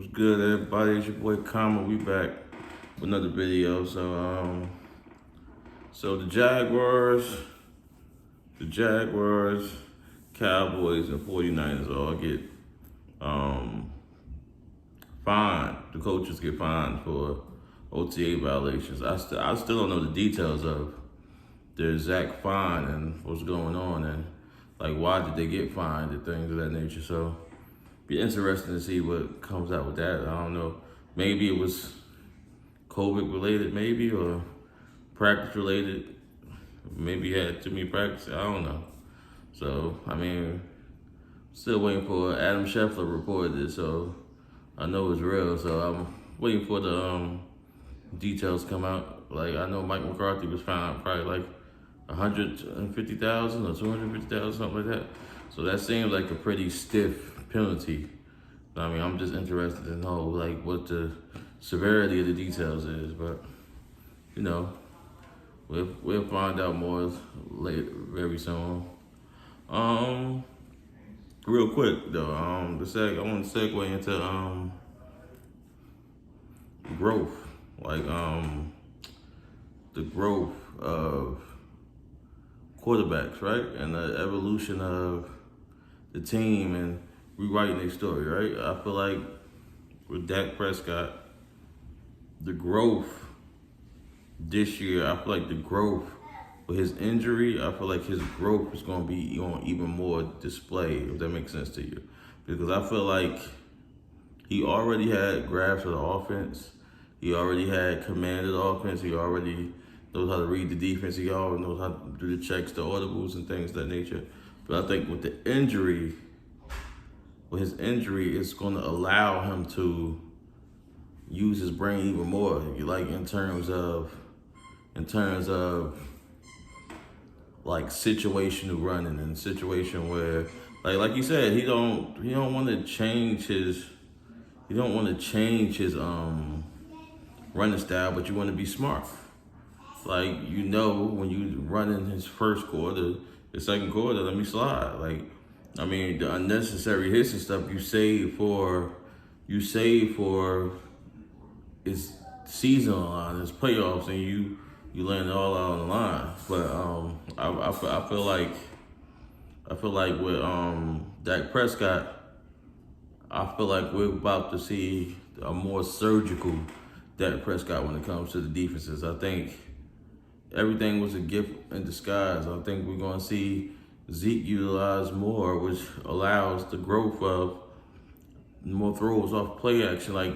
What's good, everybody? It's your boy Kama. We back with another video. So the Jaguars, Cowboys, and 49ers all get fined. The coaches get fined for OTA violations. I still don't know the details of the exact fine and what's going on and like why did they get fined and things of that nature. So be interesting to see what comes out with that. I don't know. Maybe it was COVID related, maybe, or practice related. Maybe he had too many practice. I don't know. So I mean, still waiting for Adam Scheffler reported this, so I know it's real. So I'm waiting for the details come out. Like I know Mike McCarthy was fined probably like 150,000 or 250,000, something like that. So that seems like a pretty stiff penalty. I mean, I'm just interested to know like what the severity of the details is, but you know, we'll find out more later, very soon. Real quick though, I want to segue into growth, like the growth of quarterbacks, right, and the evolution of the team and rewriting their story, right? I feel like with Dak Prescott, the growth this year, I feel like the growth with his injury, I feel like his growth is going to be on even more display, if that makes sense to you. Because I feel like he already had grasp of the offense. He already had command of the offense. He already knows how to read the defense. He already knows how to do the checks, the audibles, and things of that nature. But I think with the injury, it's going to allow him to use his brain even more. Like in terms of like situational running and situation where, like you said, he don't want to change his running style, but you want to be smart. Like, you know, when you run in his first quarter, the second quarter, let me slide. Like, I mean, the unnecessary hits and stuff you save for his season line, his playoffs, and you land it all out on the line. But I feel like with Dak Prescott, I feel like we're about to see a more surgical Dak Prescott when it comes to the defenses. I think everything was a gift in disguise. I think we're going to see Zeke utilized more, which allows the growth of more throws off play action, like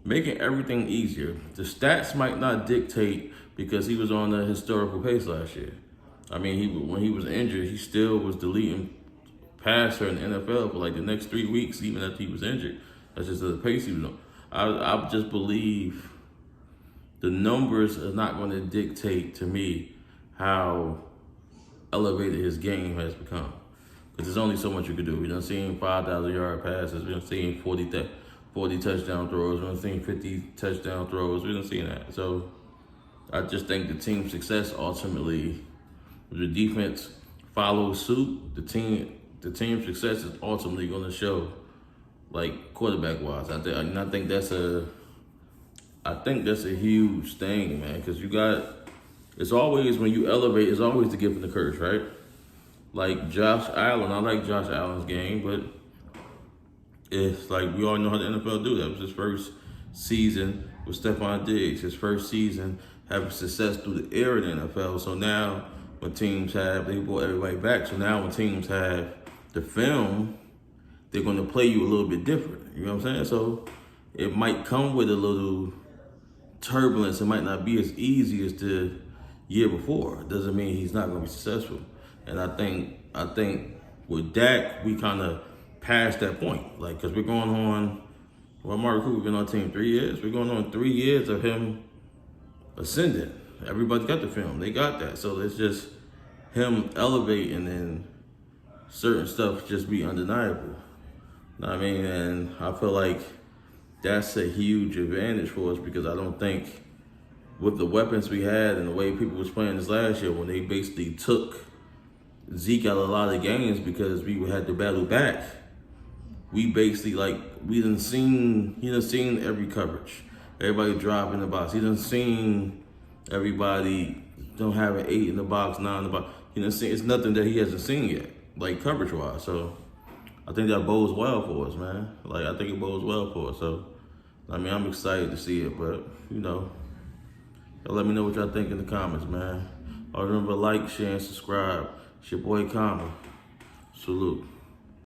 making everything easier. The stats might not dictate because he was on a historical pace last year. I mean, when he was injured, he still was deleting passer in the NFL for like the next 3 weeks, even after he was injured. That's just the pace he was on. I just believe the numbers are not going to dictate to me how elevated his game has become. Because there's only so much you can do. We done seen 5,000-yard passes. We done seen 40 touchdown throws. We done seen 50 touchdown throws. We done seen that. So I just think the team's success ultimately, if the defense follows suit, the team's success is ultimately going to show, like quarterback-wise. I think that's a huge thing, man. Because it's always when you elevate, it's always the gift and the curse, right? Like Josh Allen, I like Josh Allen's game, but it's like we all know how the NFL do. That was his first season with Stephon Diggs, his first season having success through the air in the NFL. So now when teams they brought everybody back. So now when teams have the film, they're going to play you a little bit different. You know what I'm saying? So it might come with a little turbulence. It might not be as easy as the year before. It doesn't mean he's not going to be successful. And I think with Dak, we kind of passed that point. Like, because we're going on, Mark Cooper been on the team 3 years. We're going on 3 years of him ascending. Everybody got the film. They got that. So it's just him elevating and certain stuff just be undeniable. You know what I mean? And I feel like that's a huge advantage for us because I don't think with the weapons we had and the way people was playing this last year when they basically took Zeke out a lot of games because we had to battle back. we basically like he done seen every coverage. Everybody dropping the box. He done seen everybody don't have an 8 in the box, 9 in the box. He done seen it's nothing that he hasn't seen yet, like coverage wise. So I think that bodes well for us, man. Like I think it bodes well for us. So I mean I'm excited to see it, but you know, y'all let me know what y'all think in the comments, man. Remember, like, share, and subscribe. It's your boy Kama. Salute.